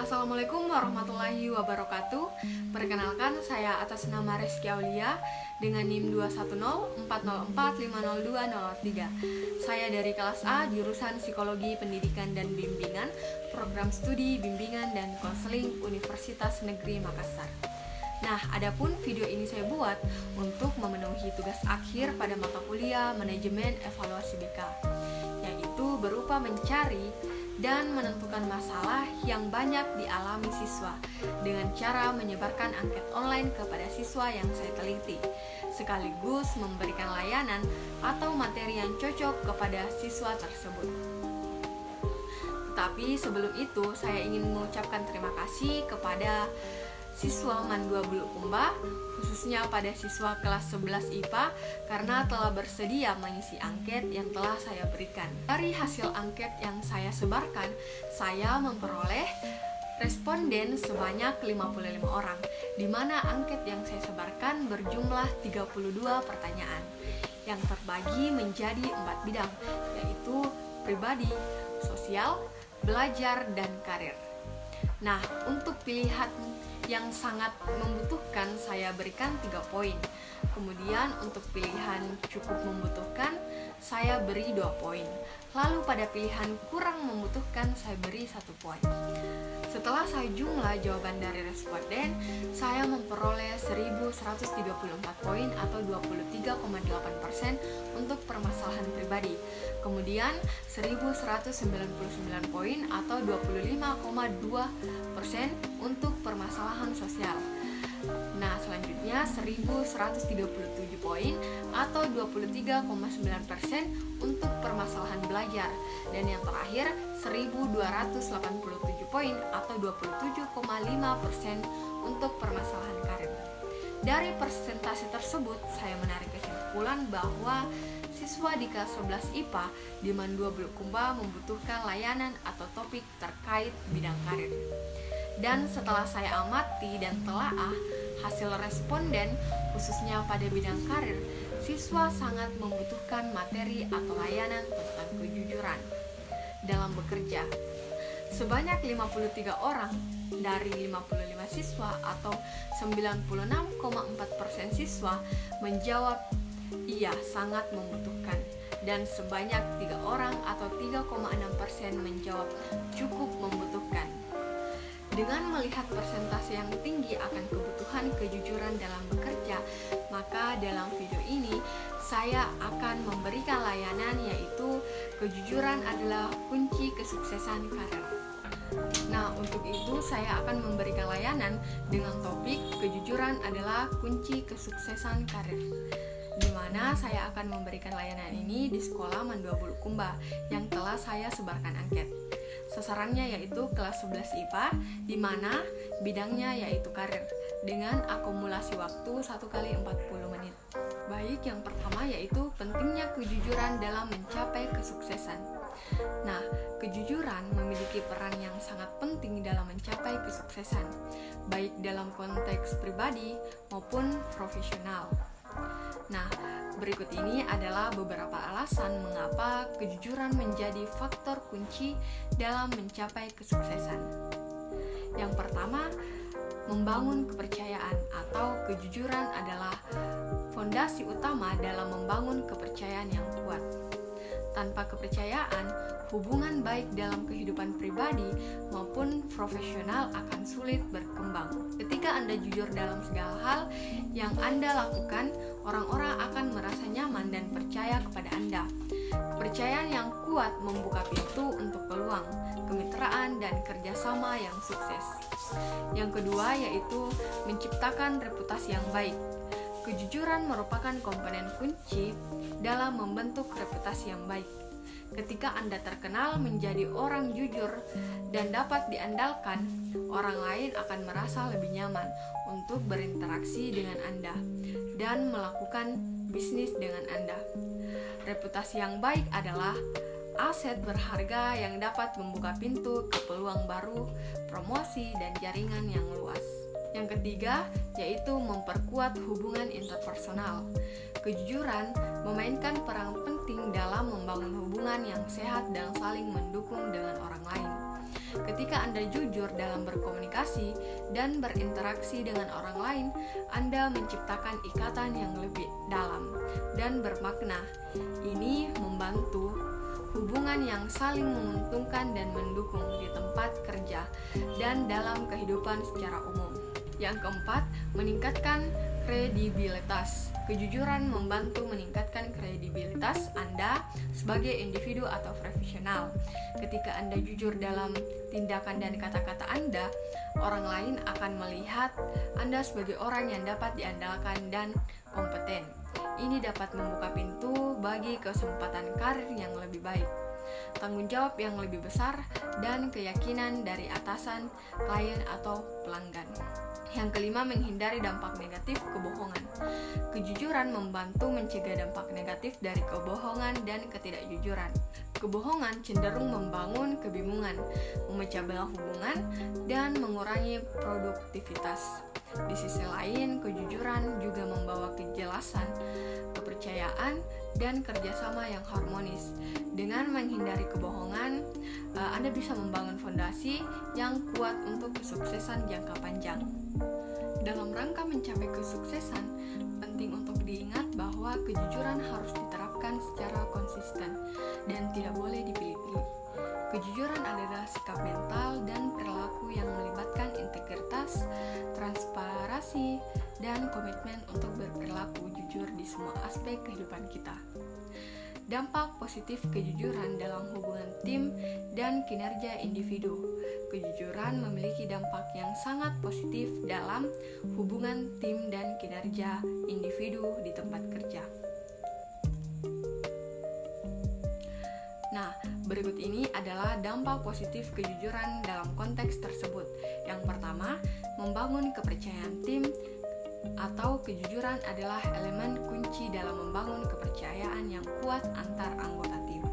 Assalamualaikum warahmatullahi wabarakatuh. Perkenalkan, saya atas nama Reski Aulia dengan NIM 21040450203. Saya dari kelas A, jurusan Psikologi Pendidikan dan Bimbingan, Program Studi Bimbingan dan Konseling Universitas Negeri Makassar. Nah, adapun video ini saya buat untuk memenuhi tugas akhir pada mata kuliah Manajemen Evaluasi BK, yaitu berupa mencari dan menentukan masalah yang banyak dialami siswa dengan cara menyebarkan angket online kepada siswa yang saya teliti, sekaligus memberikan layanan atau materi yang cocok kepada siswa tersebut. Tetapi sebelum itu, saya ingin mengucapkan terima kasih kepada siswa MAN 2 Bulukumba, khususnya pada siswa kelas 11 IPA karena telah bersedia mengisi angket yang telah saya berikan. Dari hasil angket yang saya sebarkan, saya memperoleh responden sebanyak 55 orang, di mana angket yang saya sebarkan berjumlah 32 pertanyaan yang terbagi menjadi 4 bidang, yaitu pribadi, sosial, belajar, dan karir. Nah, untuk pilihan yang sangat membutuhkan saya berikan 3 poin. Kemudian untuk pilihan cukup membutuhkan saya beri 2 poin. Lalu pada pilihan kurang membutuhkan saya beri 1 poin. Setelah saya jumlah jawaban dari responden, saya memperoleh 1134 poin atau 23,8% untuk permasalahan pribadi. Kemudian 1199 poin atau 25,2% untuk permasalahan sosial. Nah, selanjutnya 1137 poin atau 23,9% untuk permasalahan belajar. Dan yang terakhir 1287 poin atau 27,5% untuk permasalahan karir. Dari persentase tersebut, saya menarik kesimpulan bahwa siswa di kelas 11 IPA di MAN 2 Bulukumba membutuhkan layanan atau topik terkait bidang karir. Dan setelah saya amati dan telaah hasil responden, khususnya pada bidang karir, siswa sangat membutuhkan materi atau layanan tentang kejujuran dalam bekerja. Sebanyak 53 orang dari 55 siswa atau 96,4% siswa menjawab iya sangat membutuhkan, dan sebanyak 3 orang atau 3,6% menjawab cukup membutuhkan. Dengan melihat persentase yang tinggi akan kebutuhan kejujuran dalam bekerja, maka dalam video ini saya akan memberikan layanan, yaitu kejujuran adalah kunci kesuksesan karir. Nah, untuk itu saya akan memberikan layanan dengan topik kejujuran adalah kunci kesuksesan karir, di mana saya akan memberikan layanan ini di sekolah MAN 2 Bulukumba yang telah saya sebarkan angket. Sasarannya yaitu kelas 11 IPA, di mana bidangnya yaitu karir, dengan akumulasi waktu 1 kali 40 menit. Baik, yang pertama yaitu pentingnya kejujuran dalam mencapai kesuksesan. Nah, kejujuran memiliki peran yang sangat penting dalam mencapai kesuksesan, baik dalam konteks pribadi maupun profesional. Nah, berikut ini adalah beberapa alasan mengapa kejujuran menjadi faktor kunci dalam mencapai kesuksesan. Yang pertama, membangun kepercayaan atau kejujuran adalah fondasi utama dalam membangun kepercayaan yang kuat. Tanpa kepercayaan, hubungan baik dalam kehidupan pribadi maupun profesional akan sulit berkembang. Ketika Anda jujur dalam segala hal yang Anda lakukan, orang-orang akan merasa nyaman dan percaya kepada Anda. Kepercayaan yang kuat membuka pintu untuk peluang, kemitraan, dan kerjasama yang sukses. Yang kedua yaitu menciptakan reputasi yang baik. Kejujuran merupakan komponen kunci dalam membentuk reputasi yang baik. Ketika Anda terkenal menjadi orang jujur dan dapat diandalkan, orang lain akan merasa lebih nyaman untuk berinteraksi dengan Anda dan melakukan bisnis dengan Anda. Reputasi yang baik adalah aset berharga yang dapat membuka pintu ke peluang baru, promosi, dan jaringan yang luas. Yang ketiga, yaitu memperkuat hubungan interpersonal. Kejujuran memainkan peran penting dalam membangun hubungan yang sehat dan saling mendukung dengan orang lain. Ketika Anda jujur dalam berkomunikasi dan berinteraksi dengan orang lain, Anda menciptakan ikatan yang lebih dalam dan bermakna. Ini membantu hubungan yang saling menguntungkan dan mendukung di tempat kerja dan dalam kehidupan secara umum. Yang keempat, meningkatkan kredibilitas. Kejujuran membantu meningkatkan kredibilitas Anda sebagai individu atau profesional. Ketika Anda jujur dalam tindakan dan kata-kata Anda, orang lain akan melihat Anda sebagai orang yang dapat diandalkan dan kompeten. Ini dapat membuka pintu bagi kesempatan karir yang lebih baik, tanggung jawab yang lebih besar, dan keyakinan dari atasan, klien, atau pelanggan. Yang kelima, menghindari dampak negatif kebohongan. Kejujuran membantu mencegah dampak negatif dari kebohongan dan ketidakjujuran. Kebohongan cenderung membangun kebingungan, memecah belah hubungan, dan mengurangi produktivitas. Di sisi lain, kejujuran juga membawa kejelasan, kepercayaan, dan kerjasama yang harmonis. Dengan menghindari kebohongan, Anda bisa membangun fondasi yang kuat untuk kesuksesan jangka panjang. Dalam rangka mencapai kesuksesan, penting untuk diingat bahwa kejujuran harus diterapkan secara konsisten dan tidak boleh dipilih-pilih. Kejujuran adalah sikap mental dan perilaku yang melibatkan integritas, transparansi, dan komitmen untuk berperilaku jujur di semua aspek kehidupan kita. Dampak positif kejujuran dalam hubungan tim dan kinerja individu. Kejujuran memiliki dampak yang sangat positif dalam hubungan tim dan kinerja individu di tempat kerja. Nah, berikut ini adalah dampak positif kejujuran dalam konteks tersebut. Yang pertama, membangun kepercayaan tim atau kejujuran adalah elemen kunci dalam membangun kepercayaan yang kuat antar anggota tim.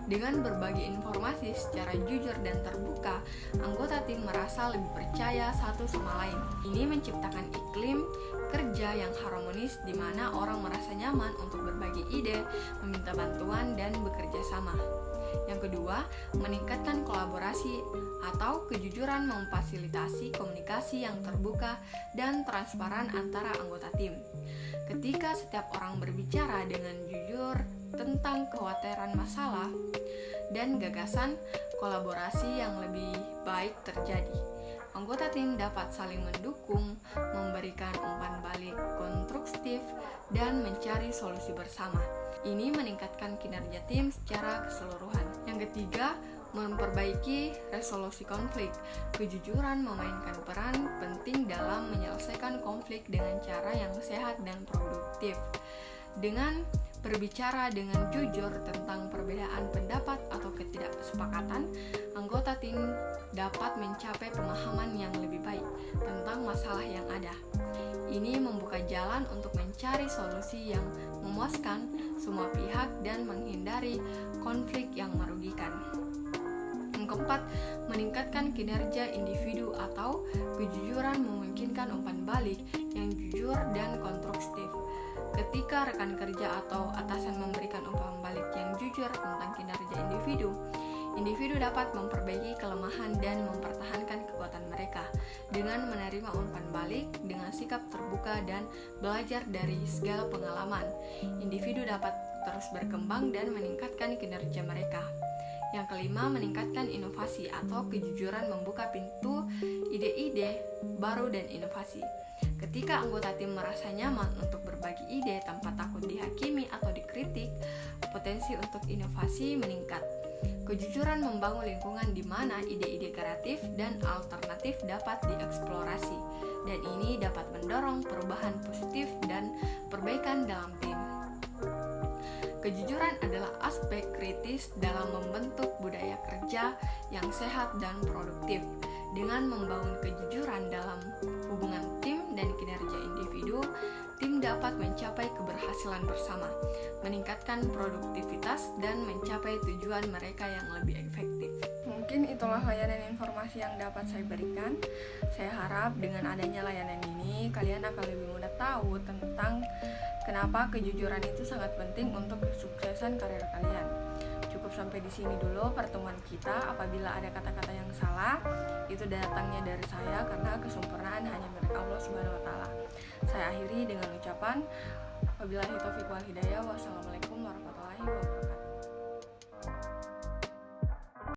Dengan berbagi informasi secara jujur dan terbuka, anggota tim merasa lebih percaya satu sama lain. Ini menciptakan iklim kerja yang harmonis di mana orang merasa nyaman untuk berbagi ide, meminta bantuan, dan bekerja sama. Yang kedua, meningkatkan kolaborasi atau kejujuran memfasilitasi komunikasi yang terbuka dan transparan antara anggota tim. Ketika setiap orang berbicara dengan jujur tentang kekhawatiran masalah dan gagasan, kolaborasi yang lebih baik terjadi. Anggota tim dapat saling mendukung, memberikan umpan balik konstruktif, dan mencari solusi bersama. Ini meningkatkan kinerja tim secara keseluruhan. Yang ketiga, memperbaiki resolusi konflik. Kejujuran memainkan peran penting dalam menyelesaikan konflik dengan cara yang sehat dan produktif. Dengan berbicara dengan jujur tentang perbedaan pendapat atau ketidaksepakatan, anggota tim dapat mencapai pemahaman yang lebih baik tentang masalah yang ada. Ini membuka jalan untuk mencari solusi yang memuaskan semua pihak dan menghindari konflik yang merugikan. Yang keempat, meningkatkan kinerja individu atau kejujuran memungkinkan umpan balik yang jujur dan konstruktif. Ketika rekan kerja atau atasan memberikan umpan balik yang jujur tentang kinerja individu, individu dapat memperbaiki kelemahan dan mempertahankan kekuatan mereka dengan menerima umpan balik dengan sikap terbuka dan belajar dari segala pengalaman. Individu dapat terus berkembang dan meningkatkan kinerja mereka. Yang kelima, meningkatkan inovasi atau kejujuran membuka pintu ide-ide baru dan inovasi. Ketika anggota tim merasa nyaman untuk berbagi ide tanpa takut dihakimi atau dikritik, potensi untuk inovasi meningkat. Kejujuran membangun lingkungan di mana ide-ide kreatif dan alternatif dapat dieksplorasi, dan ini dapat mendorong perubahan positif dan perbaikan dalam tim. Kejujuran adalah aspek kritis dalam membentuk budaya kerja yang sehat dan produktif. Dengan membangun kejujuran dalam hubungan tim dan kinerja individu, tim dapat mencapai keberhasilan bersama, meningkatkan produktivitas, dan mencapai tujuan mereka yang lebih efektif. Mungkin itulah layanan informasi yang dapat saya berikan. Saya harap dengan adanya layanan ini, kalian akan lebih mudah tahu tentang kenapa kejujuran itu sangat penting untuk kesuksesan karir kalian. Cukup sampai di sini dulu pertemuan kita. Apabila ada kata-kata yang salah, itu datangnya dari saya karena kesempurnaan hanya milik Allah Subhanahu wa taala. Saya akhiri dengan ucapan wabillahi taufiq wal hidayah. Wassalamualaikum warahmatullahi wabarakatuh.